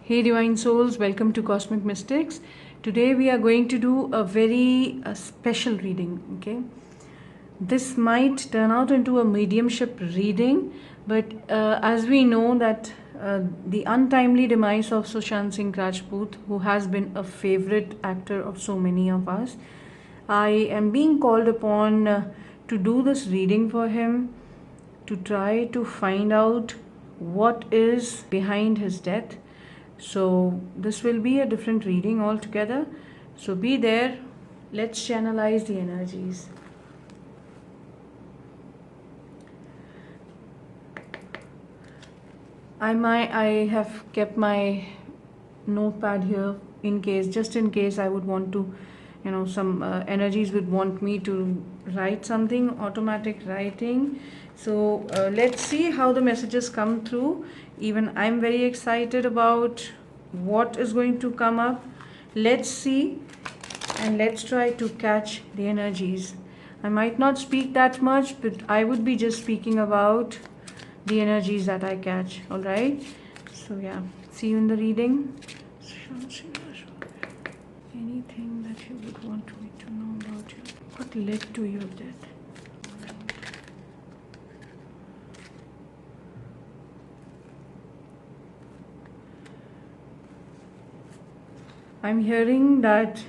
Hey Divine Souls, welcome to Cosmic Mystics. Today we are going to do a very special reading, okay? This might turn out into a mediumship reading, but as we know that the untimely demise of Sushant Singh Rajput, who has been a favorite actor of so many of us, I am being called upon to do this reading for him, to try to find out what is behind his death. So this will be a different reading altogether. So be there. Let's channelize the energies. I have kept my notepad here just in case I would want to, some energies would want me to write something, automatic writing. So let's see how the messages come through. Even I'm very excited about what is going to come up. Let's see and let's try to catch the energies. I might not speak that much, but I would be just speaking about the energies that I catch. All right. So yeah, see you in the reading. Anything that you would want me to know about you? What led to your death? I'm hearing that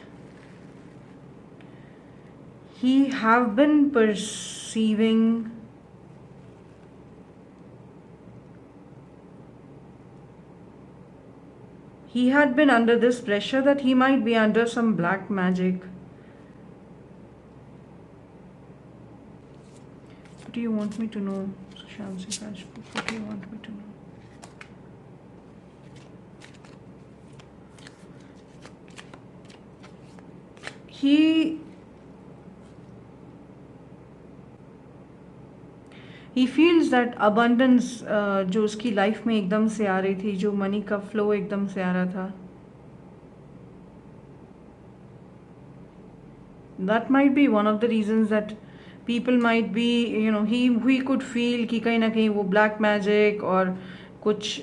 he have been perceiving he had been under this pressure that he might be under some black magic. What do you want me to know, Sushant Singh Rajput? What do you want me to know? He feels that abundance जो उसकी life में एकदम से आ रही थी, जो money का flow एकदम से आ रहा था, that might be one of the reasons that people might be, he could feel कि कहीं ना कहीं वो black magic और कुछ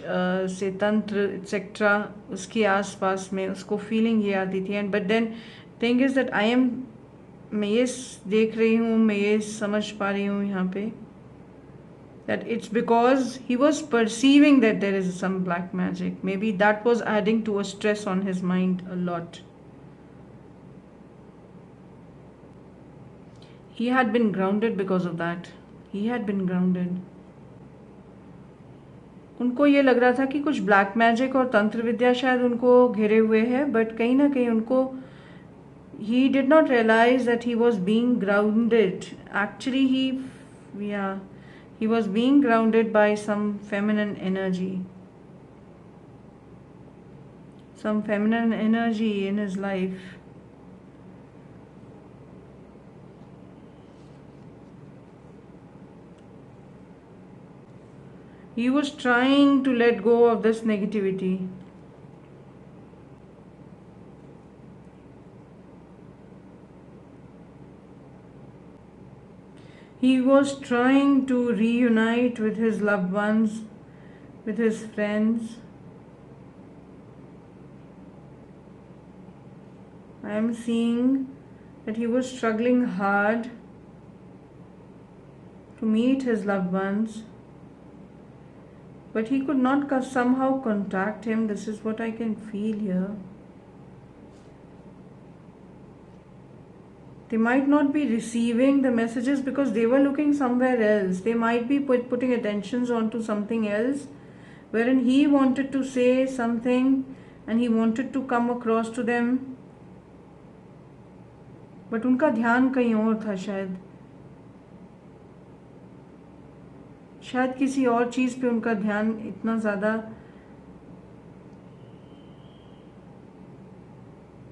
से तंत्र एक्सेट्रा उसके आसपास में उसको फीलिंग ये आती थी. And but then thing is that मैं ये देख रही हूँ, मैं ये समझ पा रही हूँ यहाँ पे that it's because he was perceiving that there is some black magic. Maybe that was adding to a stress on his mind a lot. He had been grounded because of that. He had been grounded. उनको ये लग रहा था कि कुछ black magic और तंत्र विद्या शायद उनको घेरे हुए है, बट कहीं ना कहीं उनको he did not realize that he was being grounded. Actually he was being grounded by some feminine energy. Some feminine energy in his life. He was trying to let go of this negativity. He was trying to reunite with his loved ones, with his friends. I am seeing that he was struggling hard to meet his loved ones, but he could not somehow contact him. This is what I can feel here. They might not be receiving the messages because they were looking somewhere else. They might be putting attentions onto something else, wherein he wanted to say something and he wanted to come across to them, but उनका ध्यान कहीं और था. शायद किसी और चीज़ पे उनका ध्यान इतना ज़्यादा,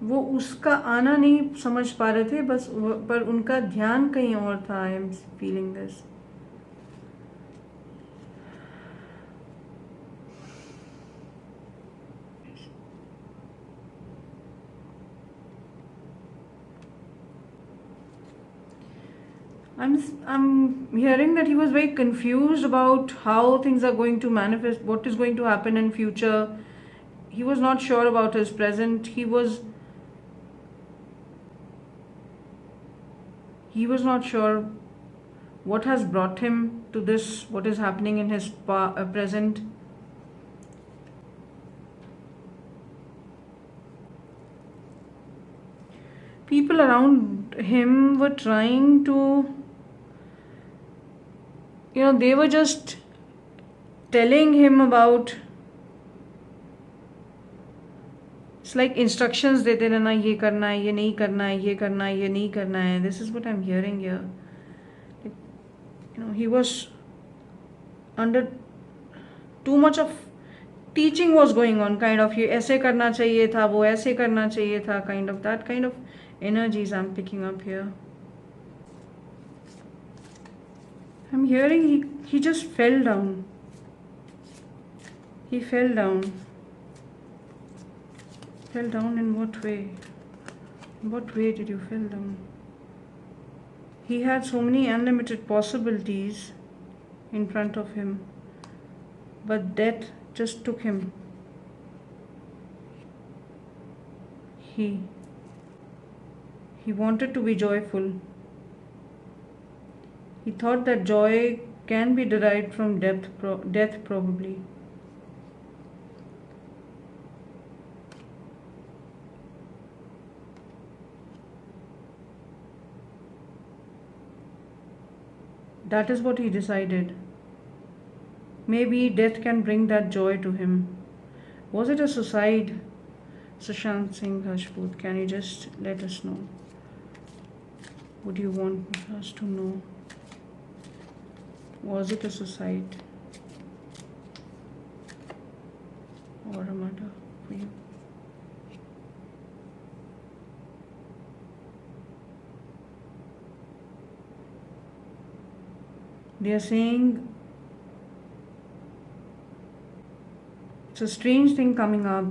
वो उसका आना नहीं समझ पा रहे थे बस, पर उनका ध्यान कहीं और था. I am feeling this. I'm hearing that he was very confused about how things are going to manifest, what is going to happen in future. he was not sure about his present. He was not sure what has brought him to this, what is happening in his present. People around him were trying to, they were just telling him about, it's like instructions देते रहना, ये करना है, ये नहीं करना है, ये करना है, ये नहीं करना है. This is what I'm hearing here. He was under too much of teaching was going on, kind of, ये ऐसे करना चाहिए था, वो ऐसे करना चाहिए था, kind of that kind of energies I'm picking up here. I'm hearing he just fell down. He fell down. Fell down in what way? In what way did you fall down? He had so many unlimited possibilities in front of him, but death just took him. He wanted to be joyful. He thought that joy can be derived from death probably. That is what he decided. Maybe death can bring that joy to him. Was it a suicide? Sushant Singh Rajput, can you just let us know? Would you want us to know? Was it a suicide or a murder for you? They are saying it's a strange thing coming up.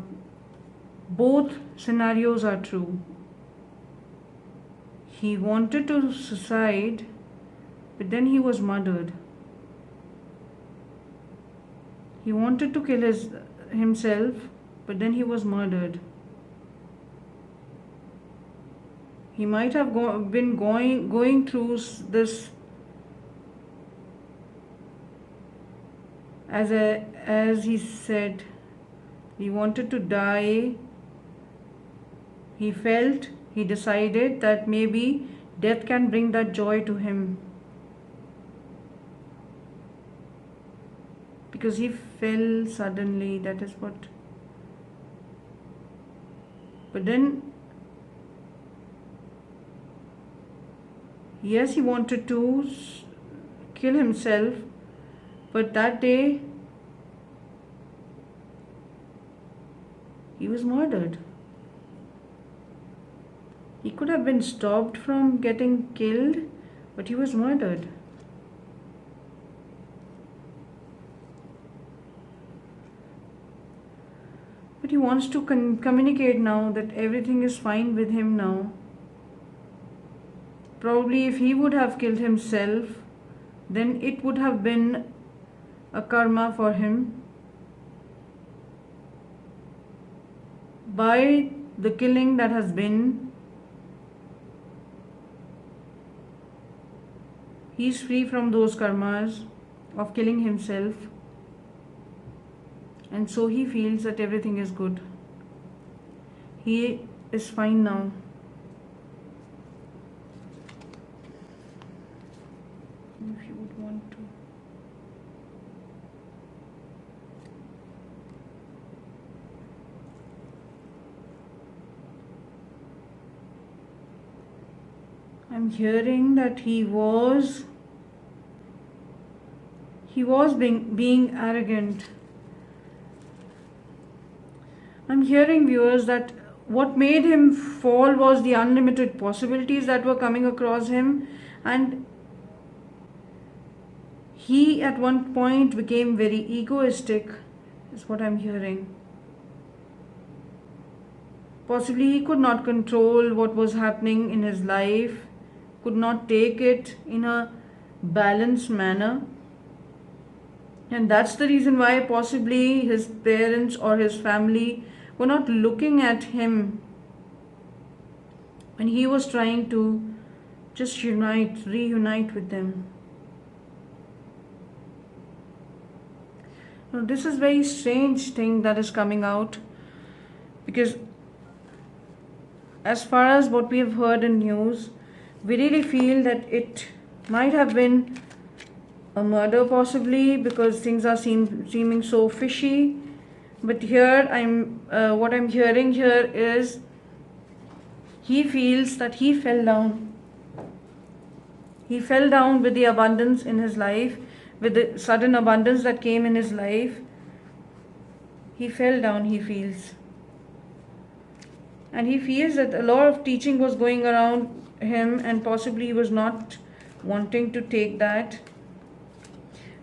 Both scenarios are true. He wanted to suicide, but then he was murdered. He wanted to kill himself, but then he was murdered. He might have been going through this as he said, he wanted to die. He decided that maybe death can bring that joy to him, because he fell suddenly. That is what. But then, yes, he wanted to kill himself, but that day he was murdered. He could have been stopped from getting killed, but he was murdered. But he wants to communicate now that everything is fine with him now. Probably if he would have killed himself, then it would have been a karma for him. By the killing that has been, he is free from those karmas of killing himself, and so he feels that everything is good. He is fine now. If you would want to. I'm hearing that he was being arrogant. I'm hearing, viewers, that what made him fall was the unlimited possibilities that were coming across him, and he at one point became very egoistic, is what I'm hearing. Possibly he could not control what was happening in his life, could not take it in a balanced manner, And that's the reason why possibly his parents or his family were not looking at him when he was trying to just reunite with them. Now, this is very strange thing that is coming out, because as far as what we have heard in news, we really feel that it might have been a murder possibly, because things are seeming so fishy. But here what I'm hearing here is he feels that he fell down. He fell down with the abundance in his life, with the sudden abundance that came in his life. He fell down, he feels. And he feels that a lot of teaching was going around him, and possibly he was not wanting to take that.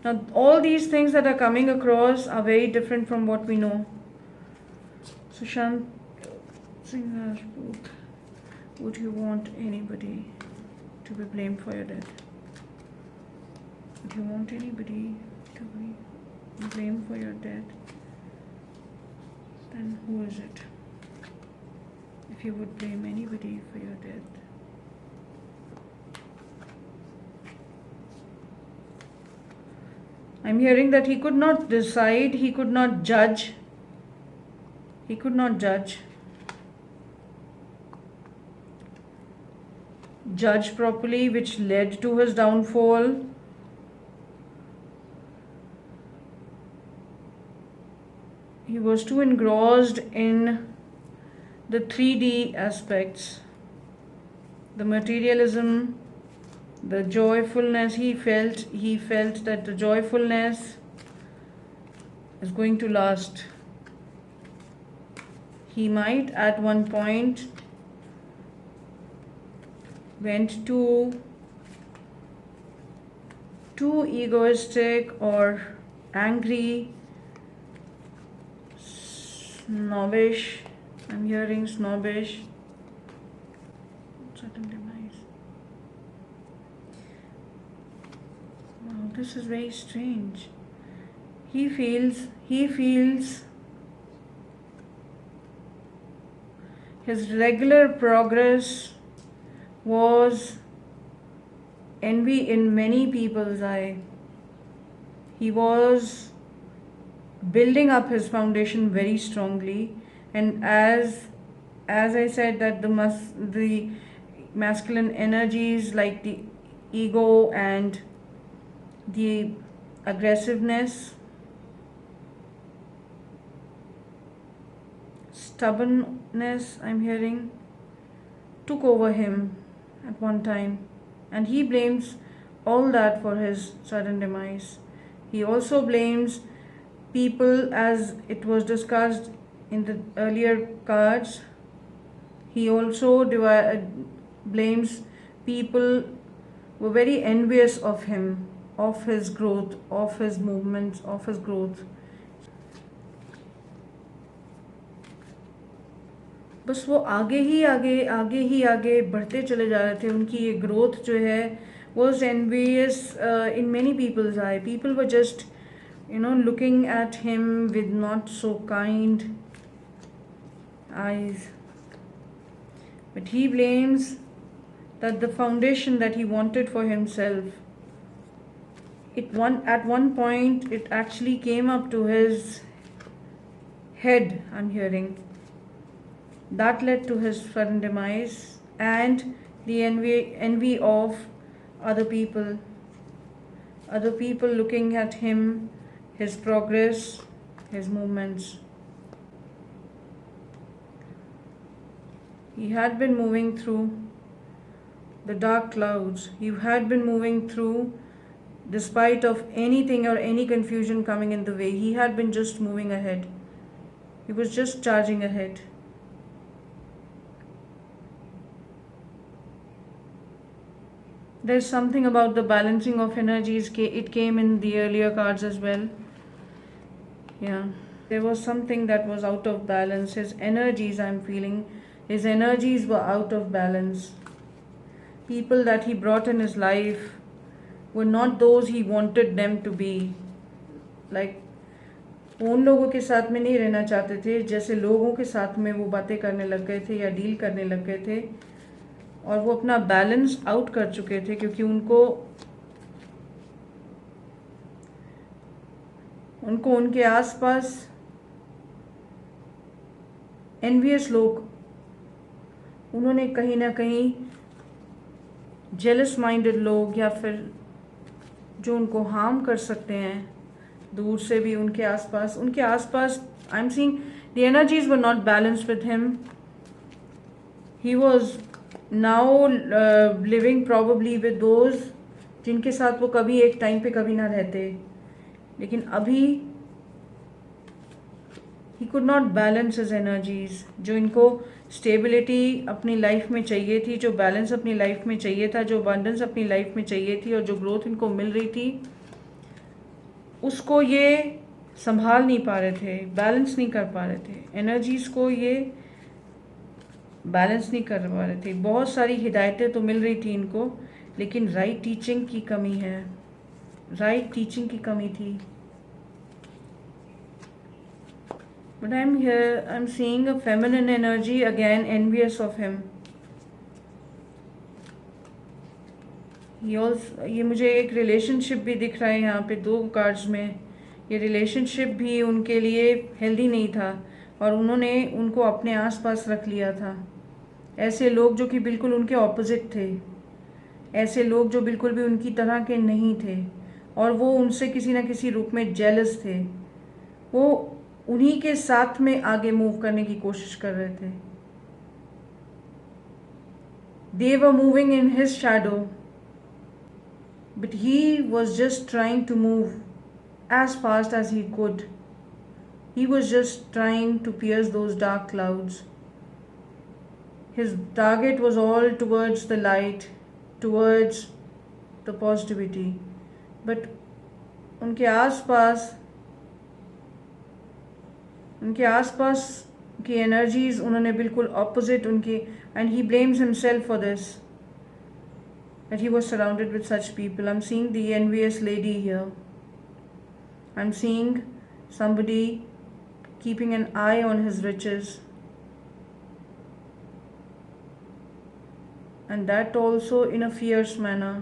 Now, all these things that are coming across are very different from what we know. Sushant Singh Rajput, would you want anybody to be blamed for your death? Would you want anybody to be blamed for your death? Then who is it? If you would blame anybody for your death. I'm hearing that he could not decide, he could not judge. He could not judge properly, which led to his downfall. He was too engrossed in the 3D aspects, the materialism, the joyfulness. He felt that the joyfulness is going to last. He might at one point went too egoistic or angry, snobbish. I'm hearing snobbish. Certain demise. Wow, this is very strange. He feels his regular progress was envy in many people's eye. He was building up his foundation very strongly, and as I said, that the masculine energies like the ego and the aggressiveness, stubbornness, I'm hearing, took over him at one time, and he blames all that for his sudden demise. He also blames people, as it was discussed in the earlier cards. He also blames people who were very envious of him, of his growth, of his movements, of his growth. बस वो आगे ही आगे बढ़ते चले जा रहे थे. उनकी ये ग्रोथ जो है was envious in many people's eye. People were just looking at him with not so kind eyes. But he blames that the foundation that he wanted for himself, at one point it actually came up to his head, I'm hearing. That led to his sudden demise and the envy of other people looking at him, his progress, his movements. He had been moving through the dark clouds. He had been moving through, despite of anything or any confusion coming in the way. He had been just moving ahead. He was just charging ahead. There's something about the balancing of energies. It came in the earlier cards as well. Yeah, there was something that was out of balance. His energies, I'm feeling, his energies were out of balance. People that he brought in his life were not those he wanted them to be. Like उन लोगों के साथ में नहीं रहना चाहते थे जैसे लोगों के साथ में वो बातें करने लग गए थे या डील करने लग गए थे, और वो अपना बैलेंस आउट कर चुके थे क्योंकि उनको उनके आसपास एनवियस लोग, उन्होंने कहीं ना कहीं जेलस माइंडेड लोग या फिर जो उनको हार्म कर सकते हैं दूर से भी उनके आसपास आई am seeing the energies were not balanced with him. He was now living probably with those जिनके साथ वो कभी एक टाइम पे कभी ना रहते, लेकिन अभी he could not balance his energies. जो इनको स्टेबिलिटी अपनी लाइफ में चाहिए थी, जो बैलेंस अपनी लाइफ में चाहिए था, जो अबंडेंस अपनी लाइफ में चाहिए थी और जो ग्रोथ इनको मिल रही थी, उसको ये संभाल नहीं पा रहे थे, बैलेंस नहीं कर पा रहे थे. एनर्जीज को ये बैलेंस नहीं कर पा रहे थे. बहुत सारी हिदायतें तो मिल रही थी इनको, लेकिन राइट टीचिंग की कमी है, राइट टीचिंग की कमी थी. But I'm here, I'm seeing a feminine energy again, envious of him. ये मुझे एक रिलेशनशिप भी दिख रहा है यहाँ पे 2 कार्ड्स में. ये रिलेशनशिप भी उनके लिए हेल्दी नहीं था और उन्होंने उनको अपने आसपास रख लिया था. ऐसे लोग जो कि बिल्कुल उनके ऑपोजिट थे, ऐसे लोग जो बिल्कुल भी उनकी तरह के नहीं थे, और वो उनसे किसी न किसी रूप में जेलस थे. वो उन्हीं के साथ में आगे मूव करने की कोशिश कर रहे थे. They were moving in his shadow, but he was just trying to move as fast as he could. He was just trying to pierce those dark clouds. His target was all towards the light, towards the positivity. But उनके आसपास की energies उन्होंने बिल्कुल opposite उनकी, and he blames himself for this, that he was surrounded with such people. I'm seeing the envious lady here. I'm seeing somebody keeping an eye on his riches, and that also in a fierce manner.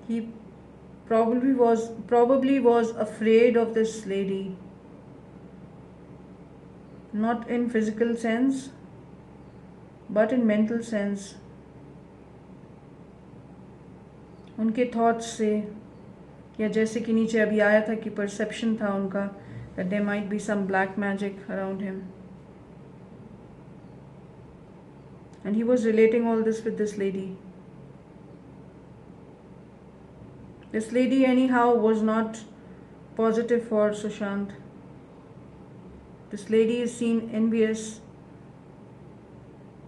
He probably was afraid of this lady, not in physical sense but in mental sense. उनके thoughts से, या जैसे कि नीचे अभी आया था कि परसेप्शन था उनका, that there might be some black magic around him, and he was relating all this with this lady. This lady anyhow was not positive for Sushant. This lady is seen envious,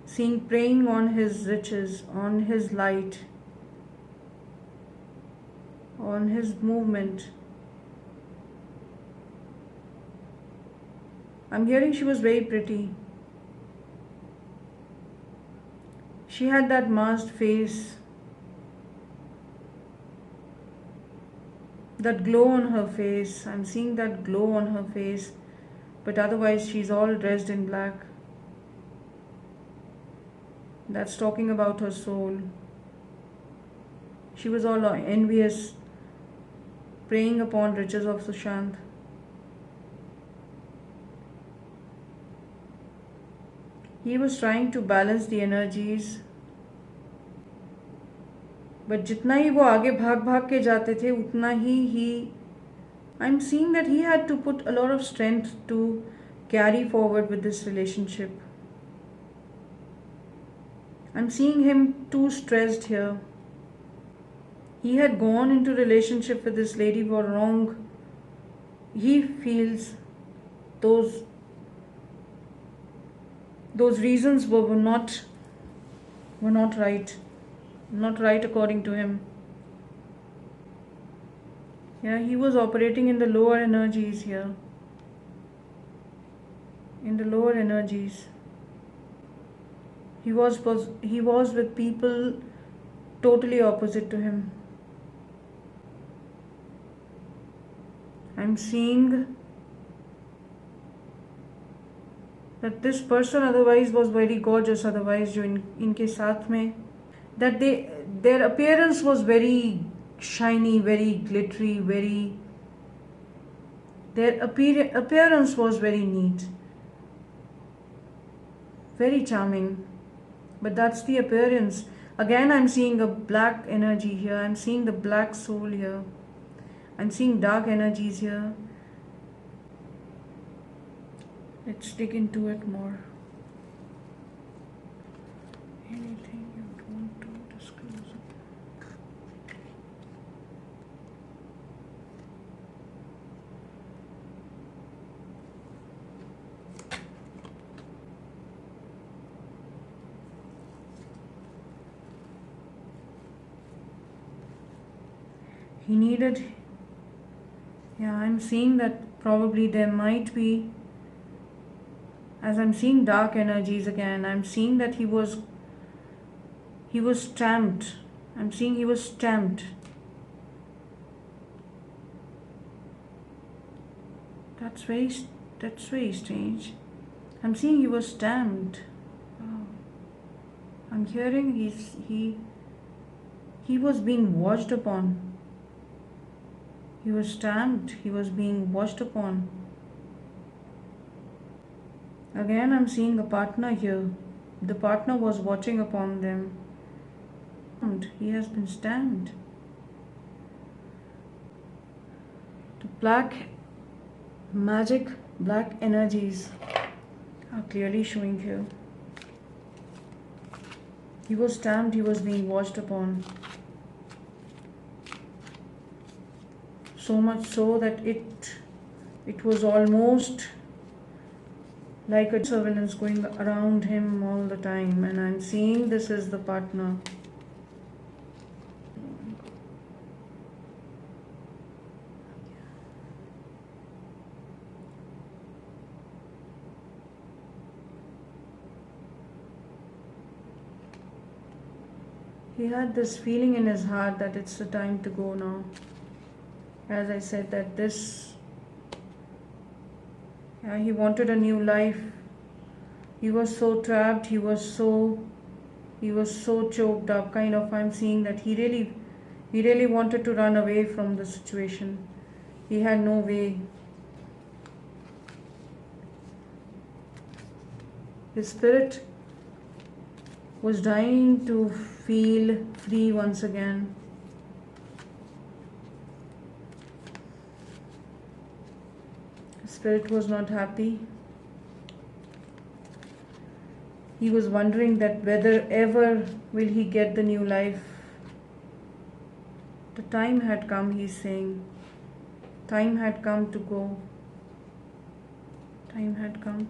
seen preying on his riches, on his light, on his movement. I'm hearing she was very pretty. She had that masked face, that glow on her face. I'm seeing that glow on her face, but otherwise she's all dressed in black. That's talking about her soul. She was all envious, preying upon riches of Sushant. He was trying to balance the energies, but जितना ही वो आगे भाग भाग के जाते थे उतना ही I am seeing that he had to put a lot of strength to carry forward with this relationship. I am seeing him too stressed here. He had gone into relationship with this lady for wrong. He feels those reasons were not right. Not right according to him. Yeah, he was operating in the lower energies here. In the lower energies. He was with people totally opposite to him. I'm seeing that this person otherwise was very gorgeous, otherwise जो इनके साथ में, that their appearance was very shiny, very glittery, their appearance was very neat, very charming, but that's the appearance. Again, I'm seeing a black energy here. I'm seeing the black soul here. I'm seeing dark energies here. Let's dig into it more. Anything you want to disclose? He needed, yeah, I'm seeing that probably there might be, as I'm seeing dark energies again, I'm seeing that he was stamped. I'm seeing he was stamped. That's very strange. I'm seeing he was stamped. Wow. I'm hearing he was being watched upon. He was stamped. He was being watched upon. Again, I'm seeing a partner here. The partner was watching upon them. He has been stamped. The black magic, black energies are clearly showing here. He was stamped. He was being watched upon. So much so that it was almost like a surveillance going around him all the time, and I'm seeing this is the partner. He had this feeling in his heart that it's the time to go now. As I said, that he wanted a new life. He was so trapped, he was so choked up, kind of. I'm seeing that he really wanted to run away from the situation. He had no way. His spirit was dying to feel free once again. Spirit was not happy. He was wondering that whether ever will he get the new life. The time had come, he's saying. Time had come to go. Time had come.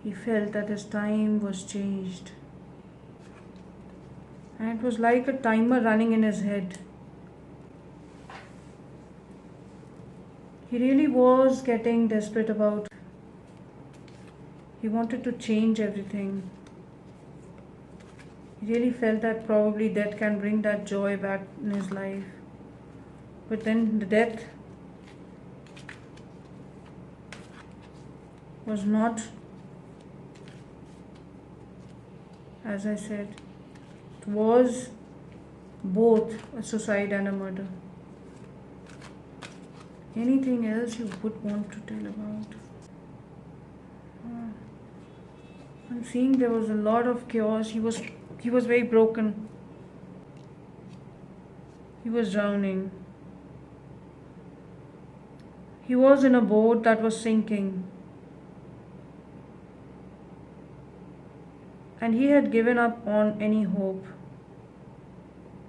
He felt that his time was changed. And it was like a timer running in his head. He really was getting desperate about. He wanted to change everything. He really felt that probably death can bring that joy back in his life. But then the death was not, as I said, it was both a suicide and a murder. Anything else you would want to tell about? I'm seeing there was a lot of chaos. He was very broken. He was drowning. He was in a boat that was sinking. And he had given up on any hope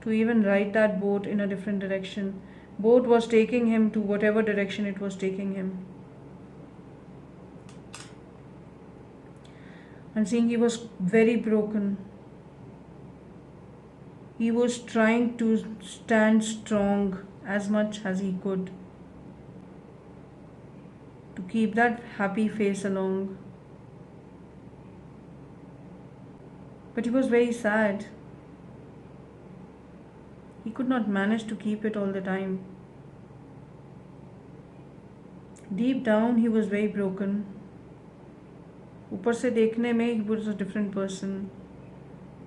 to even ride that boat in a different direction. Boat was taking him to whatever direction it was taking him. I'm seeing he was very broken. He was trying to stand strong as much as he could to keep that happy face along. But he was very sad. He could not manage to keep it all the time. Deep down, he was very broken. ऊपर से देखने में he was a different person,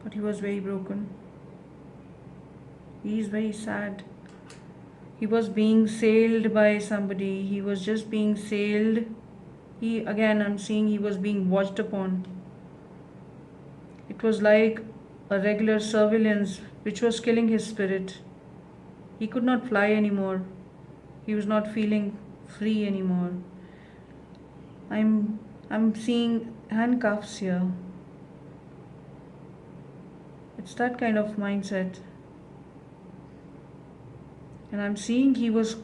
but he was very broken. He is very sad. He was being sailed by somebody. He was just being sailed. I'm seeing he was being watched upon. It was like a regular surveillance which was killing his spirit. He could not fly anymore. He was not feeling free anymore. I'm seeing handcuffs here. It's that kind of mindset. And I'm seeing he was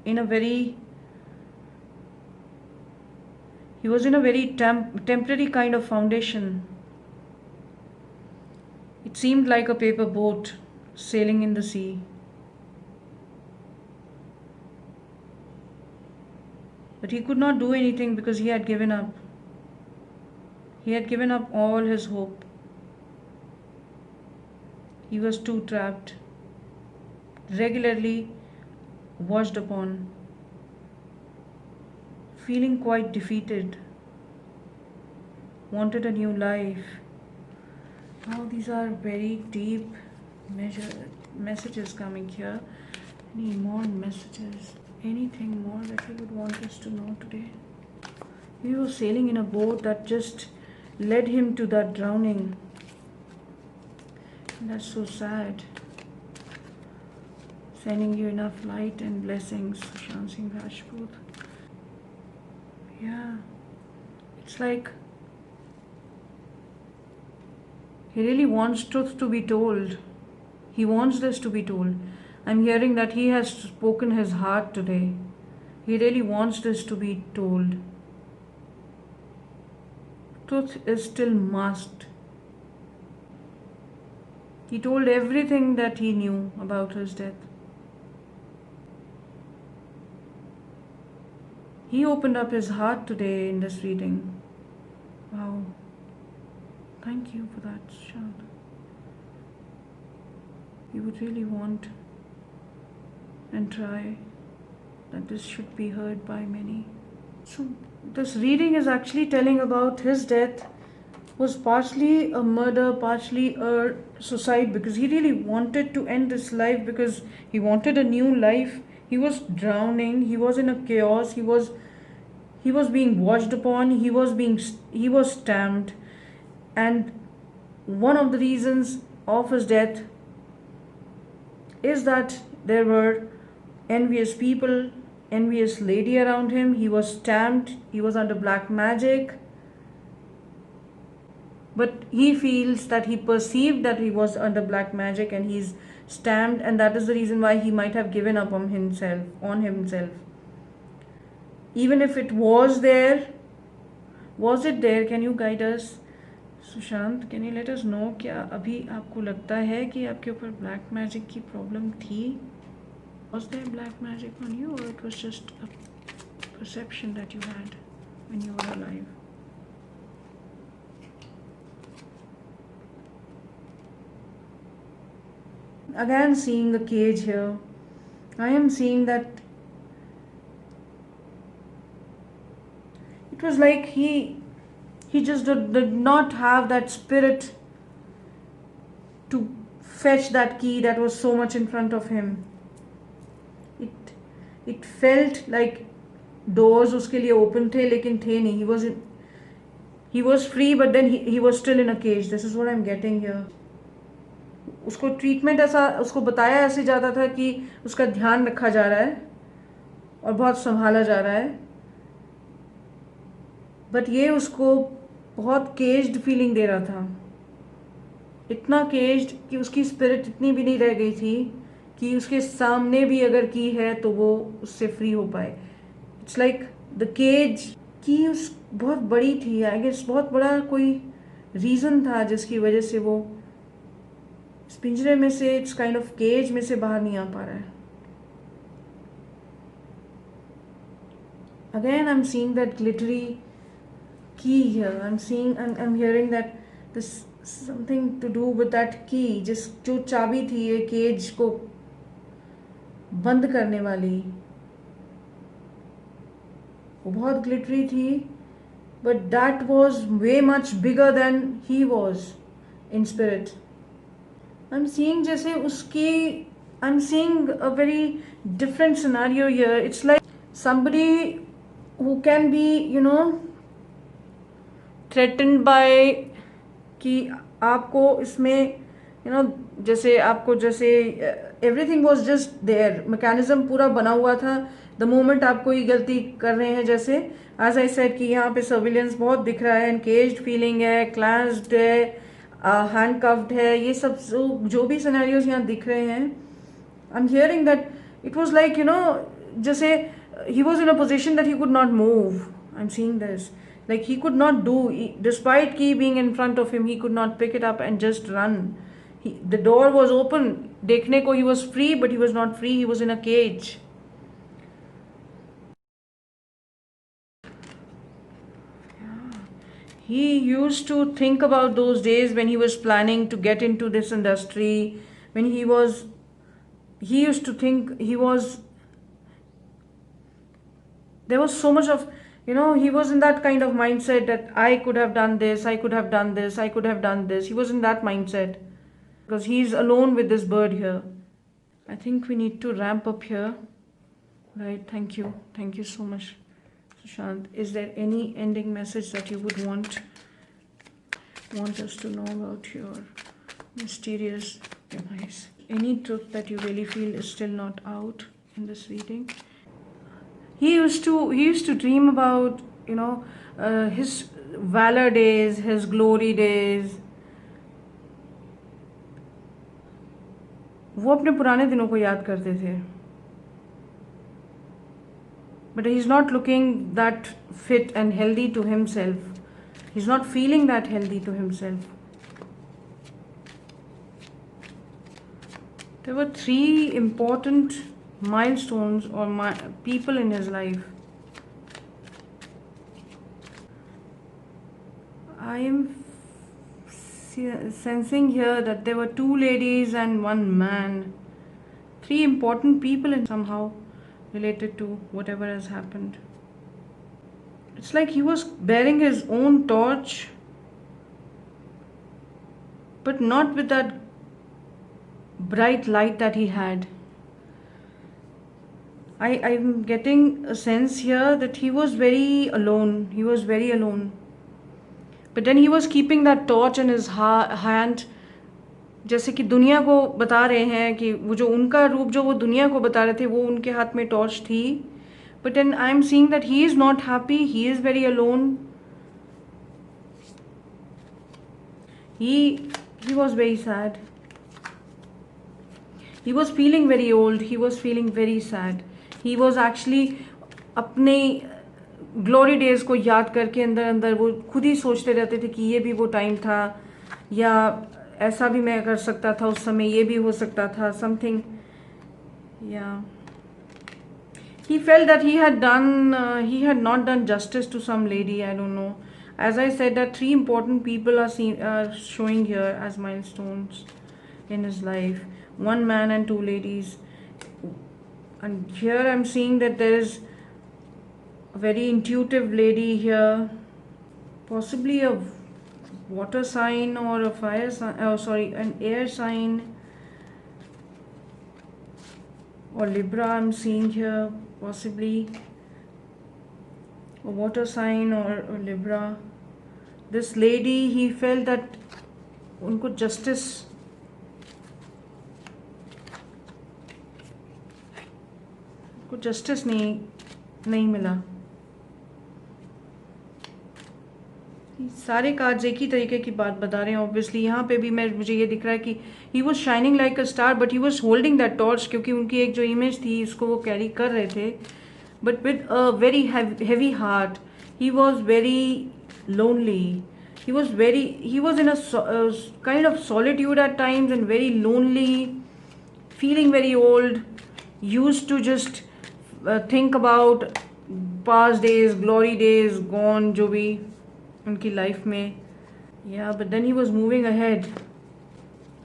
in a very temporary kind of foundation. It seemed like a paper boat sailing in the sea. But he could not do anything because he had given up. He had given up all his hope. He was too trapped, regularly watched upon, feeling quite defeated, wanted a new life. Now these are very deep messages coming here. Any more messages? Anything more that you would want us to know today? He was sailing in a boat that just led him to that drowning. And that's so sad. Sending you enough light and blessings, Sushant Singh Rajput. Yeah, it's like he really wants truth to be told. He wants this to be told. I'm hearing that he has spoken his heart today. He really wants this to be told. Truth is still masked. He told everything that he knew about his death. He opened up his heart today in this reading. Wow. Thank you for that, Shant. He would really want and try that this should be heard by many. So this reading is actually telling about his death was partially a murder, partially a suicide, because he really wanted to end his life because he wanted a new life. He was drowning, he was in a chaos, he was being watched upon, he was stamped, and one of the reasons of his death is that there were envious people, envious lady around him. He was stamped, he was under black magic, but he feels that he perceived that he was under black magic and he's stamped, and that is the reason why he might have given up on himself. Even if it was there, was it there? Can you guide us? Sushant, can you let us know, क्या अभी आपको लगता है कि आपके ऊपर black magic की problem थी? Was there black magic on you, or it was just a perception that you had when you were alive? Again, seeing the cage here, I am seeing that it was like he just did not have that spirit to fetch that key that was so much in front of him. It felt like doors उसके लिए open थे लेकिन थे नहीं. He was free, but then he was still in a cage. This is what I'm getting here. उसको treatment ऐसा उसको बताया ऐसे जाता था कि उसका ध्यान रखा जा रहा है और बहुत संभाला जा रहा है, बट ये उसको बहुत केज्ड फीलिंग दे रहा था. इतना केज्ड कि उसकी स्पिरिट इतनी भी नहीं रह गई थी कि उसके सामने भी अगर की है तो वो उससे फ्री हो पाए. इट्स लाइक द केज की उस बहुत बड़ी थी. आई गेस बहुत बड़ा कोई रीज़न था जिसकी वजह से वो इस पिंजरे में से, इट्स काइंड ऑफ केज में से बाहर नहीं आ पा रहा है. Again, I'm seeing that glittery key here. I'm hearing that this something to do with that की, जो चाबी थी ये केज को बंद करने वाली, वो बहुत ग्लिटरी थी, but that was way much bigger than he was in spirit. I am seeing जैसे उसकी, I am seeing a very different scenario here. It's like somebody who can be, threatened by कि आपको इसमें, जैसे आपको, जैसे everything was just there, mechanism पूरा बना हुआ था. द मोमेंट आप कोई गलती कर रहे हैं, जैसे एज आई सेड कि यहाँ पे सर्विलेंस बहुत दिख रहा है, एनकेज्ड फीलिंग है, क्लास्ड है, हैंडकफ्ड है, ये सब जो भी सिनेरियोज यहाँ दिख रहे हैं. I am hearing that it was like, जैसे he was in a position that he could not move. I'm seeing this. Like he could not do, despite key being in front of him, he could not pick it up and just run. The door was open. Dekhne ko he was free, but he was not free. He was in a cage. He used to think about those days when he was planning to get into this industry. When he used to think there was so much of, he was in that kind of mindset that I could have done this, I could have done this, I could have done this. He was in that mindset because he's alone with this bird here. I think we need to ramp up here. Right, thank you so much, Sushant. Is there any ending message that you would want us to know about your mysterious demise? Any truth that you really feel is still not out in this reading? He used to dream about, his valor days, his glory days. वो अपने पुराने दिनों को याद करते थे. But he's not looking that fit and healthy to himself. He's not feeling that healthy to himself. There were 3 important milestones or people in his life. I am sensing here that there were 2 ladies and 1 man. 3 important people and somehow related to whatever has happened. It's like he was bearing his own torch, but not with that bright light that he had. I'm getting a sense here that he was very alone. But then he was keeping that torch in his hand, जैसे कि दुनिया को बता रहे हैं कि वो जो उनका रूप जो वो दुनिया को बता रहे थे, वो उनके हाथ में टॉर्च थी. But then I'm seeing that he is not happy. He is very alone. He was very sad. He was feeling very old. He was feeling very sad. He was actually अपने glory days को याद करके अंदर वो खुद ही सोचते रहते थे कि ये भी वो टाइम था, या ऐसा भी मैं कर सकता था उस समय, ये भी हो सकता था, समथिंग. या he felt that he had not done justice to some lady. I don't know. As I said, that 3 important people are showing here as milestones in his life. 1 man and 2 ladies. And here I'm seeing that there is a very intuitive lady here, possibly a water sign or a fire sign, an air sign, or Libra. I'm seeing here possibly a water sign or Libra. This lady, he felt that उनको justice नहीं मिला. सारे cards एक ही तरीके की बात बता रहे हैं. ऑब्वियसली यहाँ पे भी मुझे ये दिख रहा है कि he was shining like a star, but he was holding that torch, क्योंकि उनकी एक जो इमेज थी उसको वो कैरी कर रहे थे, but with a very heavy heart. He was very lonely. He was in a kind of solitude at times and very lonely, feeling very old, used to just think about past days, glory days, gone, जो भी उनकी life में. Yeah, but then he was moving ahead.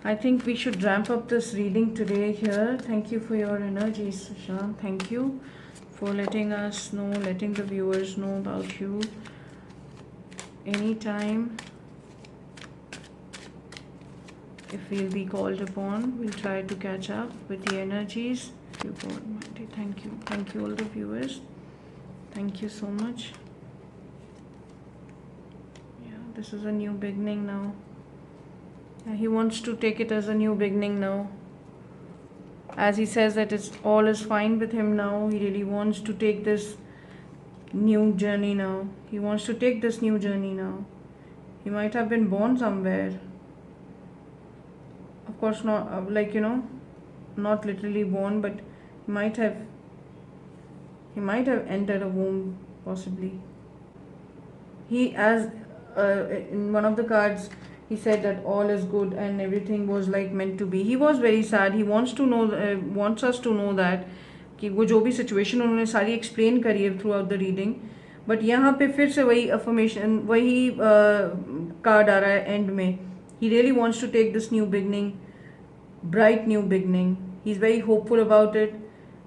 I think we should ramp up this reading today here. Thank you for your energy, Sushant. Thank you for letting us know, letting the viewers know about you. Anytime, if we'll be called upon, we'll try to catch up with the energies. You God Almighty. Thank you. Thank you, all the viewers. Thank you so much. Yeah, this is a new beginning now. Yeah, he wants to take it as a new beginning now. As he says that it's all is fine with him now, he really wants to take this new journey now. He wants to take this new journey now. He might have been born somewhere. Of course, not like not literally born, but he might have entered a womb possibly. He, as in one of the cards, he said that all is good and everything was like meant to be. He was very sad. He wants to know, wants us to know that कि वो जो भी situation उन्होंने सारी explain करी है through out the reading, but यहाँ पे फिर से वही अफर्मेशन, वही कार्ड आ रहा है एंड में. He really wants to take this new beginning, bright new beginning. He's very hopeful about it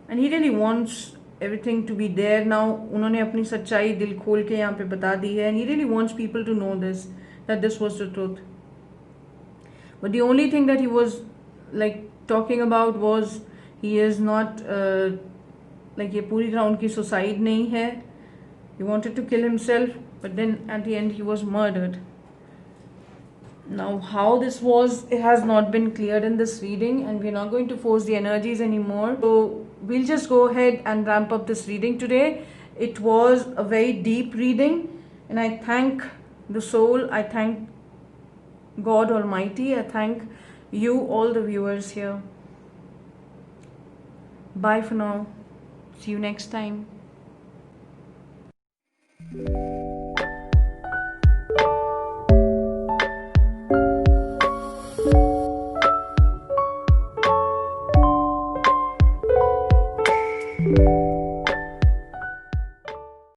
and he really wants everything to be there now. उन्होंने अपनी सच्चाई दिल खोल के यहाँ पे बता दी है and he really wants people to know this, that this was the truth. But the only thing that he was like talking about was he is not like ये पूरी तरह उनकी सुसाइड नहीं है. He wanted to kill himself but then at the end he was murdered. Now how this was, it has not been cleared in this reading and we're not going to force the energies anymore. So we'll just go ahead and ramp up this reading today. It was a very deep reading and I thank the soul, I thank God Almighty, I thank you all the viewers here. Bye for now. See you next time.